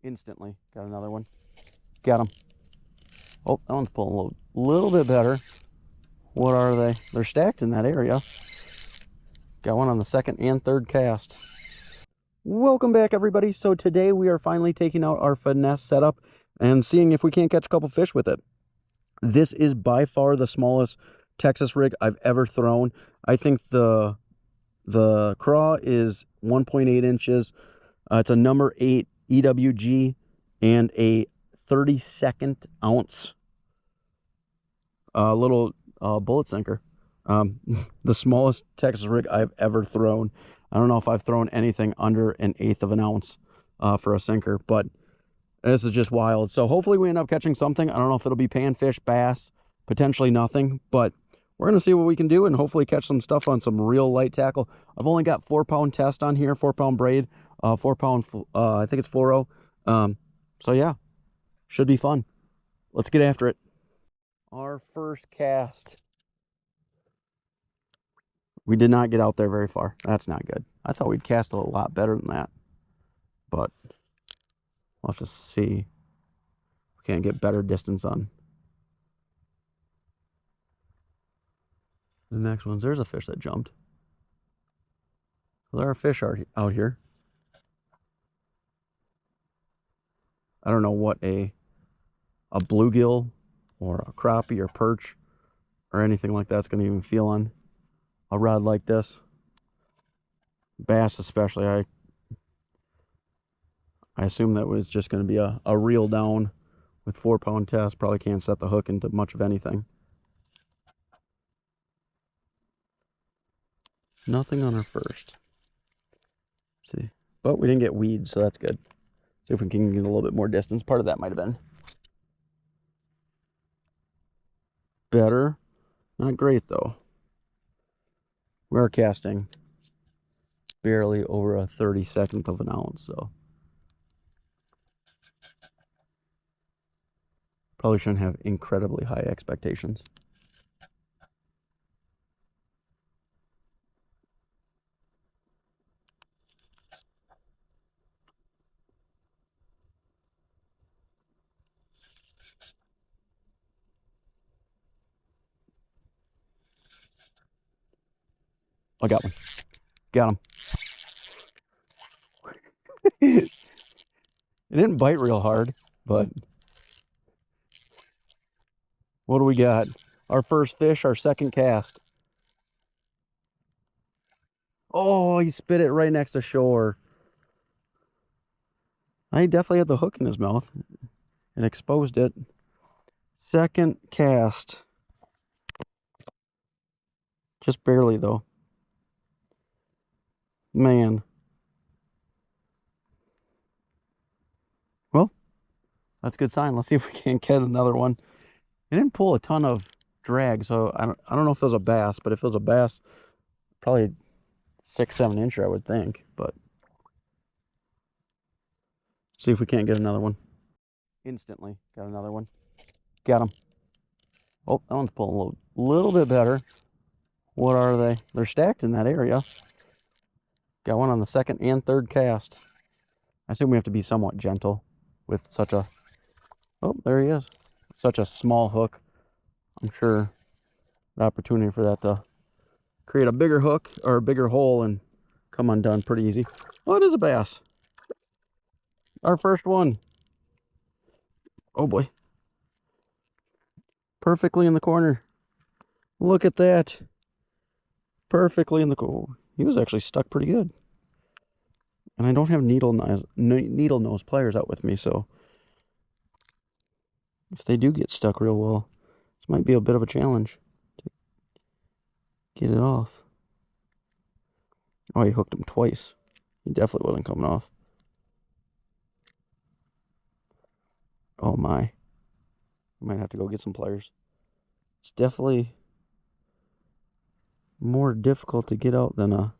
Instantly. Got another one. Got him. Oh, that one's pulling a little bit better. What are they? They're stacked in that area. Got one on the second and third cast. Welcome back, everybody. So today we are finally taking out our finesse setup and seeing if we can't catch a couple fish with it. This is by far the smallest Texas rig I've ever thrown. I think the craw is 1.8 inches. It's a number 8 EWG and a 32nd ounce little bullet sinker. The smallest Texas rig I've ever thrown. I don't know if I've thrown anything under an 1/8 of an ounce for a sinker, but this is just wild. So hopefully we end up catching something. I don't know if it'll be panfish, bass, potentially nothing, but we're going to see what we can do and hopefully catch some stuff on some real light tackle. I've only got 4-pound test on here, 4-pound braid, 4-pound, I think it's fluoro. So yeah, should be fun. Let's get after it. Our first cast. We did not get out there very far. That's not good. I thought we'd cast a lot better than that. But we'll have to see. We can't get better distance on the next ones. There's a fish that jumped. Well, there are fish out here. I don't know what a bluegill or a crappie or perch or anything like that's going to even feel on a rod like this. Bass especially, I assume that was just going to be a reel down with 4-pound test. Probably can't set the hook into much of anything. Nothing on our first. Let's see, but we didn't get weeds, so that's good. See if we can get a little bit more distance. Part of that might have been better. Not great though. We're casting barely over a 32nd of an ounce, so probably shouldn't have incredibly high expectations. I got one. Got him. It didn't bite real hard, but what do we got? Our first fish, our second cast. Oh, he spit it right next to shore. I definitely had the hook in his mouth and exposed it. Second cast. Just barely though. Man. Well, that's a good sign. Let's see if we can get another one. It didn't pull a ton of drag, so I don't know if it was a bass, but if it was a bass, probably 6-7 incher, I would think. But see if we can't get another one. Instantly got another one. Got him. Oh, that one's pulling a little bit better. What are they? They're stacked in that area. Got one on the second and third cast. I assume we have to be somewhat gentle with such a... Oh, there he is. Such a small hook. I'm sure the opportunity for that to create a bigger hook or a bigger hole and come undone pretty easy. Oh, it is a bass. Our first one. Oh boy. Perfectly in the corner. Look at that. Perfectly in the corner. He was actually stuck pretty good. And I don't have needle nose pliers out with me, so if they do get stuck real well, this might be a bit of a challenge to get it off. Oh, he hooked him twice. He definitely wasn't coming off. Oh my. I might have to go get some pliers. It's definitely more difficult to get out than a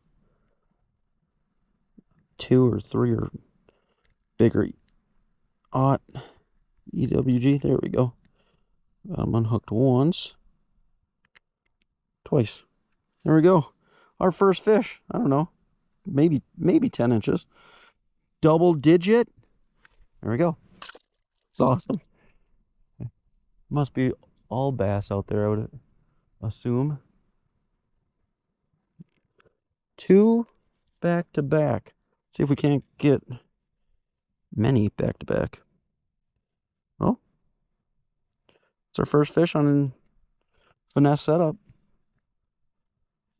2 or 3 or bigger aught EWG. There we go. I'm unhooked once. Twice. There we go. Our first fish. I don't know. Maybe 10 inches. Double digit. There we go. It's awesome. Must be all bass out there, I would assume. 2 back to back. See if we can't get many back to back. Oh, it's our first fish on finesse setup.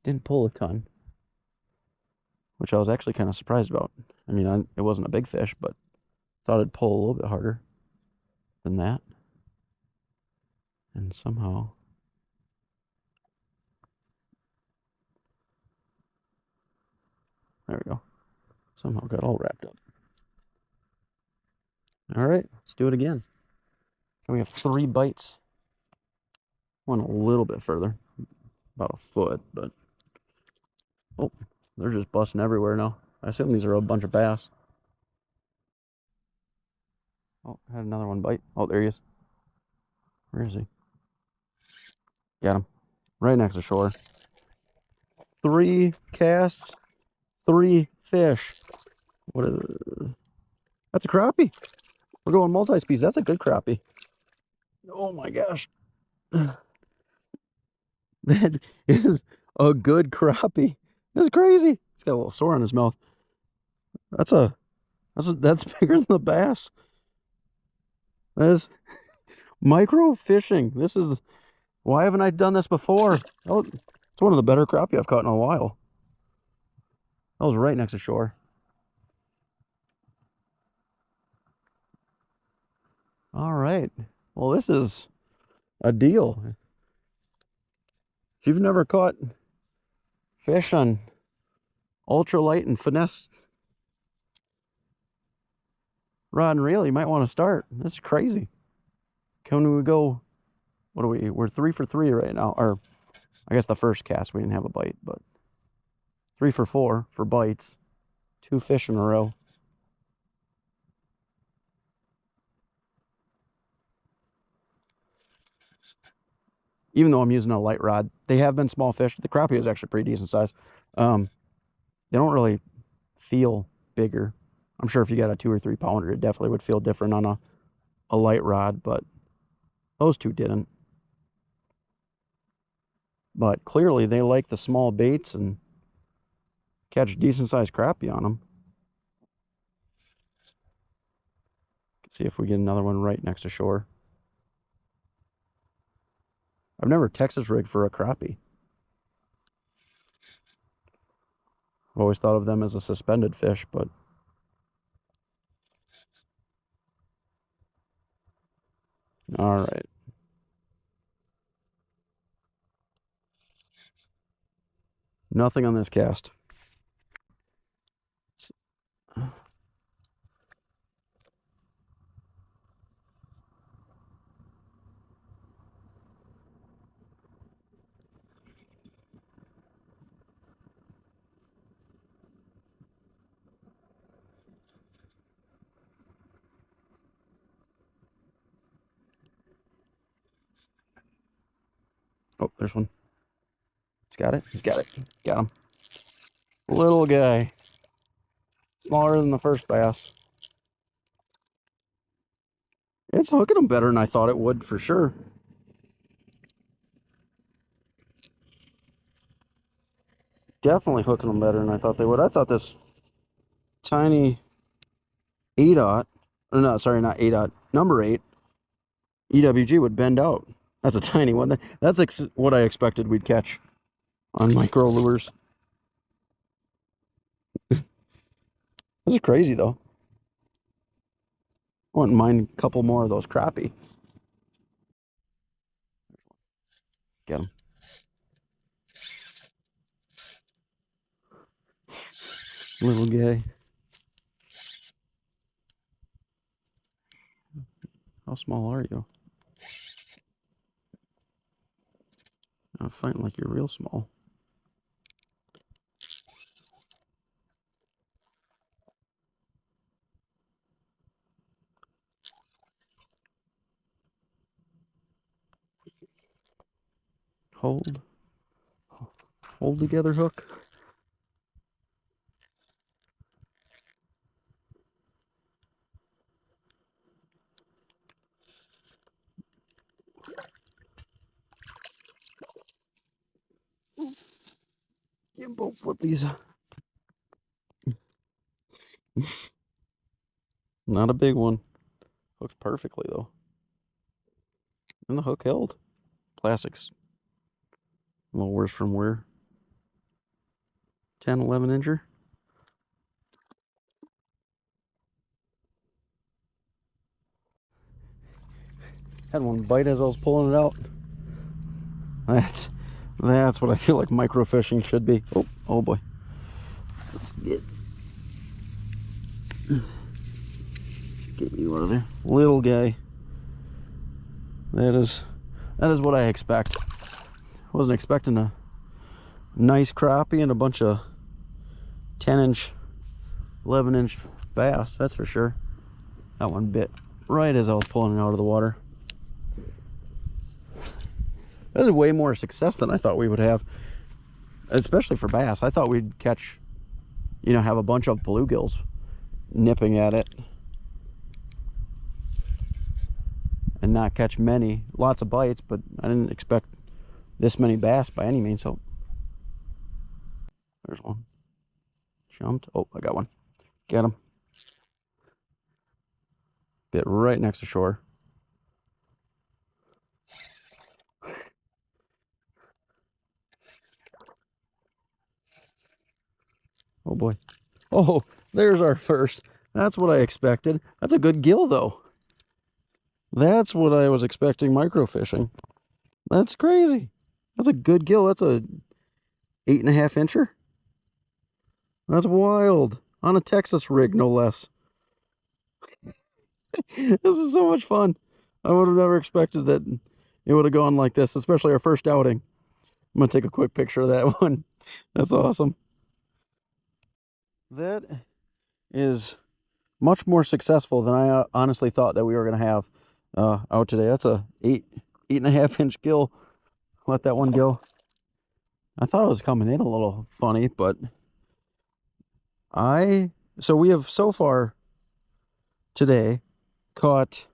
Didn't pull a ton, which I was actually kind of surprised about. I mean, it wasn't a big fish, but thought it'd pull a little bit harder than that. And somehow, there we go. Somehow got all wrapped up. All right, let's do it again. We have 3 bites. One a little bit further, about a foot, but oh, they're just busting everywhere now. I assume these are a bunch of bass. Oh, had another one bite. Oh, there he is. Where is he? Got him. Right next to shore. 3 casts, 3 fish. What is it? That's a crappie. We're going multi-species. That's a good crappie. Oh my gosh. That is a good crappie. That's crazy. He's got a little sore on his mouth. That's bigger than the bass. That is micro fishing. This is, why haven't I done this before? Oh, it's one of the better crappie I've caught in a while. That was right next to shore. All right. Well, this is a deal. If you've never caught fish on ultralight and finesse rod and reel, you might want to start. This is crazy. Can we go, what are we? We're 3 for 3 right now. Or I guess the first cast we didn't have a bite, but 3 for 4 for bites. 2 fish in a row. Even though I'm using a light rod, they have been small fish. The crappie is actually pretty decent size. They don't really feel bigger. I'm sure if you got a 2 or 3 pounder, it definitely would feel different on a light rod, but those 2 didn't. But clearly they like the small baits and catch decent sized crappie on them. Let's see if we get another one right next to shore. I've never Texas rigged for a crappie. I've always thought of them as a suspended fish, but all right. Nothing on this cast. Oh, there's one. He's got it. He's got it. Got him. Little guy. Smaller than the first bass. It's hooking them better than I thought it would, for sure. Definitely hooking them better than I thought they would. I thought this tiny 8-aught, or no, sorry, not 8-aught, number 8 EWG would bend out. That's a tiny one. That's what I expected we'd catch on micro lures. This is crazy, though. I wouldn't mind a couple more of those crappie. Get them. Little guy. How small are you? I'm fighting like you're real small. Hold. Hold together hook. can both flip these. Not a big one. Hooks perfectly though. And the hook held. Plastics. A little worse from wear. 10, 11 incher. Had one bite as I was pulling it out. That's what I feel like microfishing should be. Oh boy. Let's get you out of there. Little guy. That is what I expect. Wasn't expecting a nice crappie and a bunch of 10-inch, 11-inch bass, that's for sure. That one bit right as I was pulling it out of the water. That was way more success than I thought we would have, especially for bass. I thought we'd catch, you know, have a bunch of bluegills nipping at it and not catch many. Lots of bites, but I didn't expect this many bass by any means. So there's one. Jumped. Oh, I got one. Get him. Bit right next to shore. Oh boy. Oh, there's our first. That's what I expected. That's a good gill though. That's what I was expecting microfishing. That's crazy. That's a good gill. That's a 8.5 incher. That's wild. On a Texas rig, no less. This is so much fun. I would have never expected that it would have gone like this, especially our first outing. I'm going to take a quick picture of that one. That's awesome. That is much more successful than I honestly thought that we were going to have out today. That's a 8.5 inch gill. Let that one go. I thought it was coming in a little funny, but so we have so far today caught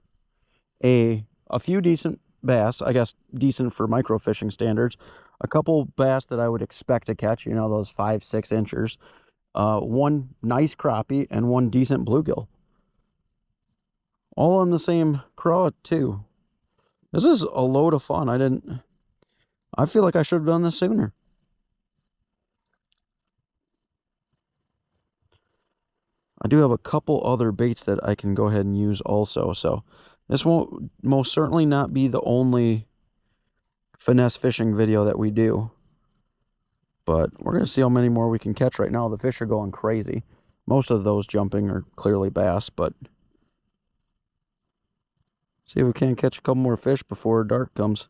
a few decent bass, I guess decent for microfishing standards, a couple bass that I would expect to catch, you know, those 5, 6 inchers, one nice crappie and one decent bluegill, all on the same craw too. This is a load of fun. I feel like I should have done this sooner. I do have a couple other baits that I can go ahead and use also, so this won't most certainly not be the only finesse fishing video that we do, but we're going to see how many more we can catch right now. The fish are going crazy. Most of those jumping are clearly bass, but see if we can catch a couple more fish before dark comes.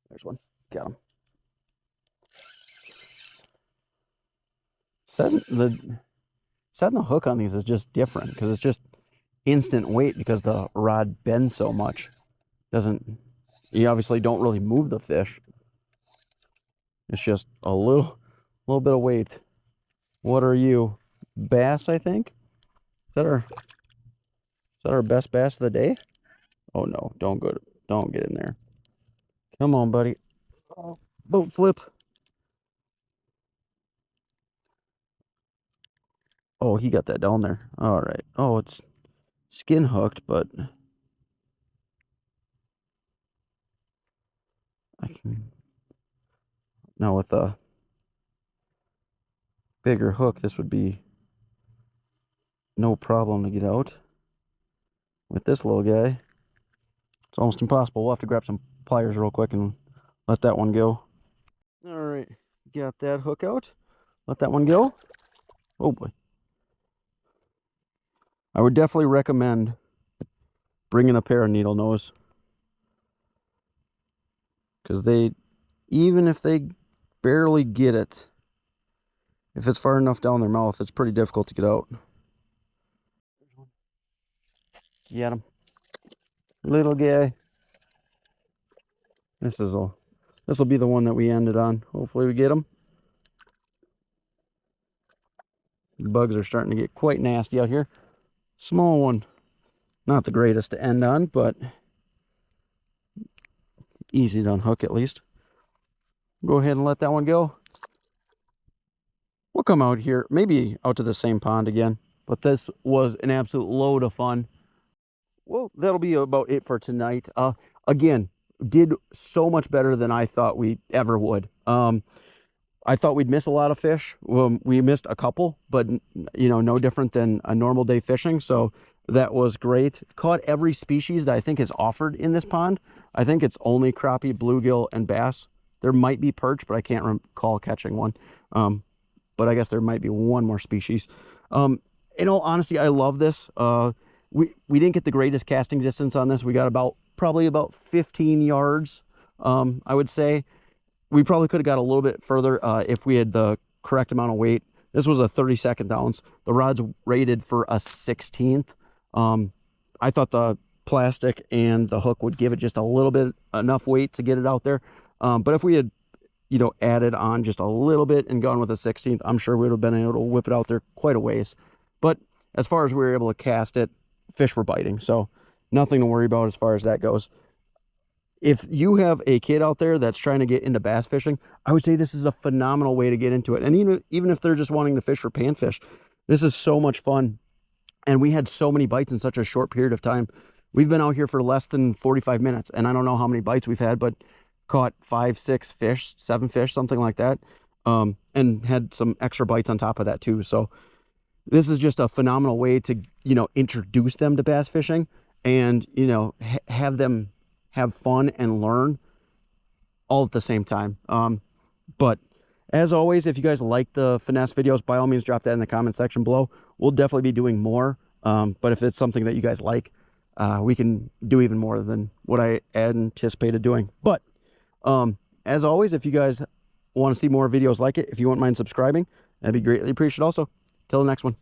There's one. Got him. Setting the hook on these is just different because it's just instant weight because the rod bends so much. You obviously don't really move the fish. It's just a little bit of weight. What are you? Bass, I think? Is that our best bass of the day? Oh no, don't get in there. Come on, buddy. Oh, boat flip. Oh, he got that down there. All right. Oh, it's skin hooked, but I can now with a bigger hook, this would be no problem to get out. With this little guy, it's almost impossible. We'll have to grab some pliers real quick and let that one go. All right, got that hook out. Let that one go. Oh boy. I would definitely recommend bringing a pair of needle nose, because even if they barely get it, if it's far enough down their mouth, it's pretty difficult to get out. Get him. Little guy. This will be the one that we ended on. Hopefully we get him. The bugs are starting to get quite nasty out here. Small one. Not the greatest to end on, but easy to unhook at least. Go ahead and let that one go. We'll come out here, maybe out to the same pond again, but this was an absolute load of fun. Well, that'll be about it for tonight. Again, did so much better than I thought we ever would. I thought we'd miss a lot of fish. We missed a couple, but you know, no different than a normal day fishing. So that was great. Caught every species that I think is offered in this pond. I think it's only crappie, bluegill, and bass. There might be perch, but I can't recall catching one. But I guess there might be one more species. In all honesty, I love this. We didn't get the greatest casting distance on this. We got probably about 15 yards, I would say. We probably could have got a little bit further if we had the correct amount of weight. This was a 32nd ounce. The rod's rated for a 16th. I thought the plastic and the hook would give it just a little bit enough weight to get it out there. But if we had, you know, added on just a little bit and gone with a 16th, I'm sure we would have been able to whip it out there quite a ways. But as far as we were able to cast it, fish were biting. So nothing to worry about as far as that goes. If you have a kid out there that's trying to get into bass fishing, I would say this is a phenomenal way to get into it. And even if they're just wanting to fish for panfish, this is so much fun. And we had so many bites in such a short period of time. We've been out here for less than 45 minutes, and I don't know how many bites we've had, but caught 5, 6 fish, 7 fish, something like that, and had some extra bites on top of that too. So this is just a phenomenal way to, you know, introduce them to bass fishing and, you know, have them have fun and learn all at the same time. But as always, if you guys like the finesse videos, by all means, drop that in the comment section below. We'll definitely be doing more. But if it's something that you guys like, we can do even more than what I anticipated doing. But as always, if you guys want to see more videos like it, if you wouldn't mind subscribing, that'd be greatly appreciated also. Till the next one.